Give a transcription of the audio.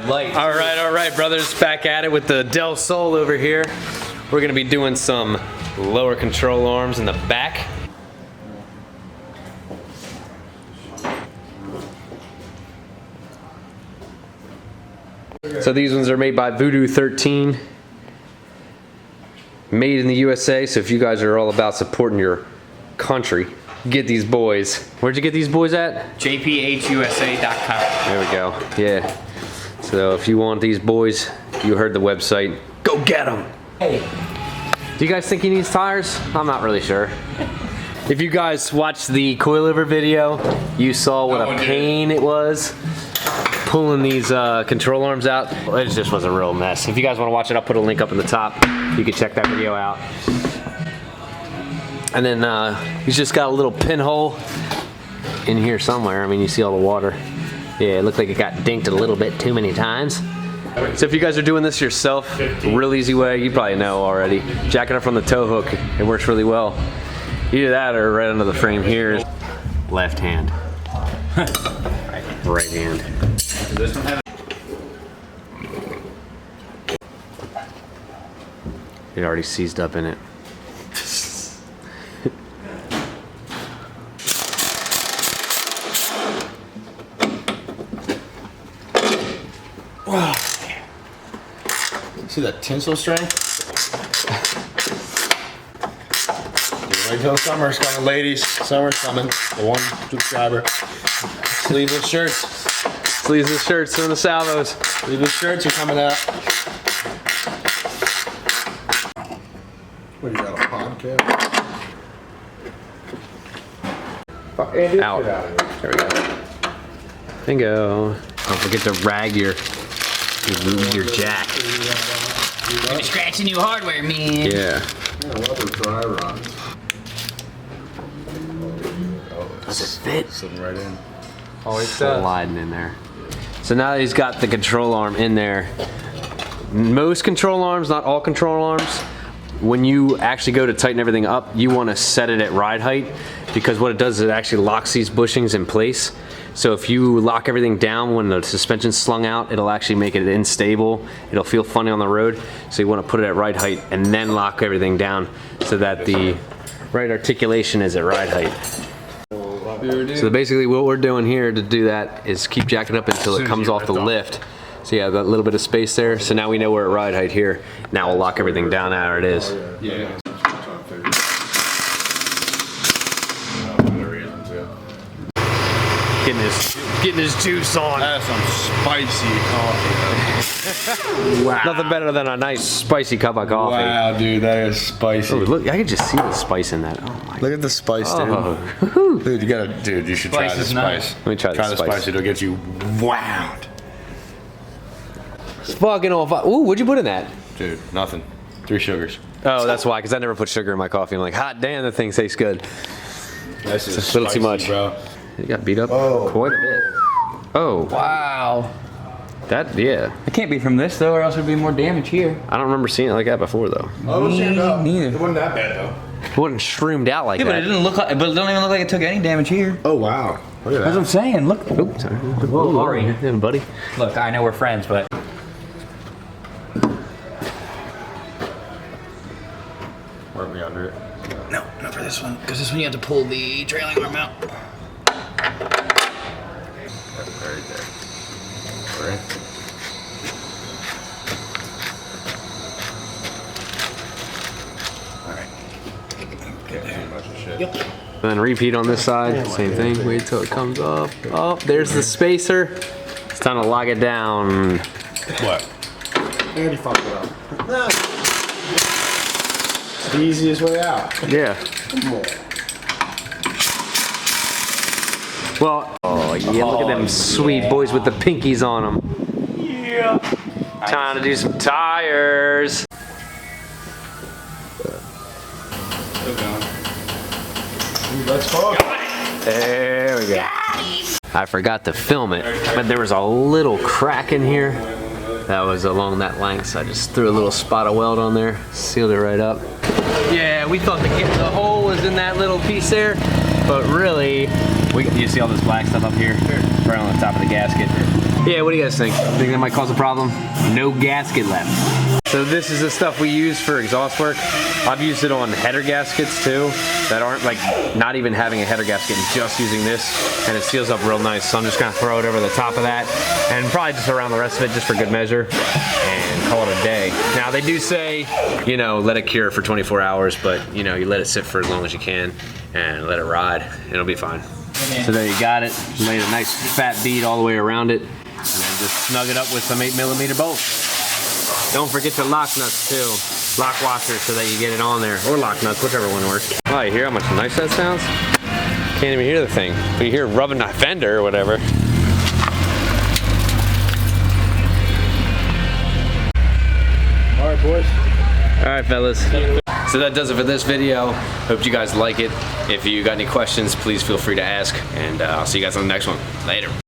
light. All right, brothers. Back at it with the Delsol over here. We're gonna be doing some lower control arms in the back. So these ones are made by Voodoo 13. Made in the USA, so if you guys are all about supporting your country, get these boys. Where'd you get these boys at? jphusa.com. There we go. Yeah. So if you want these boys, you heard the website. Go get them. Hey. Do you guys think he needs tires? I'm not really sure. If you guys watched the coilover video, you saw what a pain it was pulling these control arms out. It just was a real mess. If you guys want to watch it, I'll put a link up in the top. You can check that video out. And then he's just got a little pinhole in here somewhere. I mean, you see all the water. Yeah, it looked like it got dinked a little bit too many times. So if you guys are doing this yourself, real easy way, you probably know already. Jack it up from the tow hook, it works really well. Either that or right under the frame here. Left hand. Right hand. This one have It already seized up in it. Wow. See that tensile strength? Wait till summer's coming, ladies. Summer's coming. The one subscriber. Sleeveless shirts. Sleeveless shirts and the salvos. Sleeveless shirts are coming out. What, you got a podcast? Out. There we go. Bingo. Don't forget to rag your jack. You're gonna scratch the new hardware, man. Yeah. Rubber dry rod. Does it fit? Sitting right in. Always sliding in there. So now that he's got the control arm in there, most control arms, not all control arms, when you actually go to tighten everything up, you want to set it at ride height, because what it does is it actually locks these bushings in place. So if you lock everything down when the suspension's slung out, it'll actually make it unstable. It'll feel funny on the road. So you want to put it at ride height and then lock everything down so that the right articulation is at ride height. So basically what we're doing here to do that is keep jacking up until it comes off the lift. So yeah, that little bit of space there. So now we know we're at ride height here. Now we'll lock everything down how it is. Yeah. Getting his juice on. That's some spicy coffee. Wow. Nothing better than a nice spicy cup of coffee. Wow, dude, that is spicy. Oh, look, I can just see the spice in that. Oh my. Look at the spice, dude. Oh. Dude, you should try the spice. Let me try the spice. It'll get you wowed. It's fucking on fire. Ooh, what'd you put in that? Dude, nothing. 3 sugars. Oh, that's why, because I never put sugar in my coffee. I'm like, hot damn, that thing tastes good. This is It's a little too much. Bro. It got beat up quite a bit. Oh. Wow. That, yeah. It can't be from this though, or else there'd be more damage here. I don't remember seeing it like that before, though. Oh, Neither. it wasn't that bad, though. It wasn't shroomed out like Yeah, that. but it didn't look like. But it don't even look like it took any damage here. Oh, wow. Look at That's what I'm saying. Look. Oh, sorry. Whoa, sorry. Yeah, buddy. Look, I know we're friends, but. Work me under it. No, not for this one, because this one you have to pull the trailing arm out. Right there. Right. Alright. Can't see much of shit. Yep. And then repeat on this side. Same thing. Wait till it comes up. Oh, there's the spacer. It's time to lock it down. What? And he fucked it up. No. It's the easiest way out. Yeah. Well, oh yeah, look at them sweet boys with the pinkies on them. Yeah. Time to do some tires. Let's go. There we go. I forgot to film it, but there was a little crack in here that was along that length, so I just threw a little spot of weld on there, sealed it right up. Yeah, we thought the hole was in that little piece there, but really, you see all this black stuff up here? Right on the top of the gasket. Yeah, what do you guys think? Think that might cause a problem? No gasket left. So this is the stuff we use for exhaust work. I've used it on header gaskets too, that aren't like not even having a header gasket and just using this, and it seals up real nice. So I'm just gonna throw it over the top of that and probably just around the rest of it just for good measure and call it a day. Now they do say, you know, let it cure for 24 hours, but you know, you let it sit for as long as you can and let it ride, it'll be fine. So there you got it. Laid a nice fat bead all the way around it, and then just snug it up with some 8mm bolts. Don't forget your lock nuts too. Lock washers so that you get it on there, or lock nuts, whichever one works. Oh, you hear how much nice that sounds? Can't even hear the thing, but you hear it rubbing that fender or whatever. All right, boys. All right, fellas. So that does it for this video. Hope you guys like it. If you got any questions, please feel free to ask, and I'll see you guys on the next one. Later.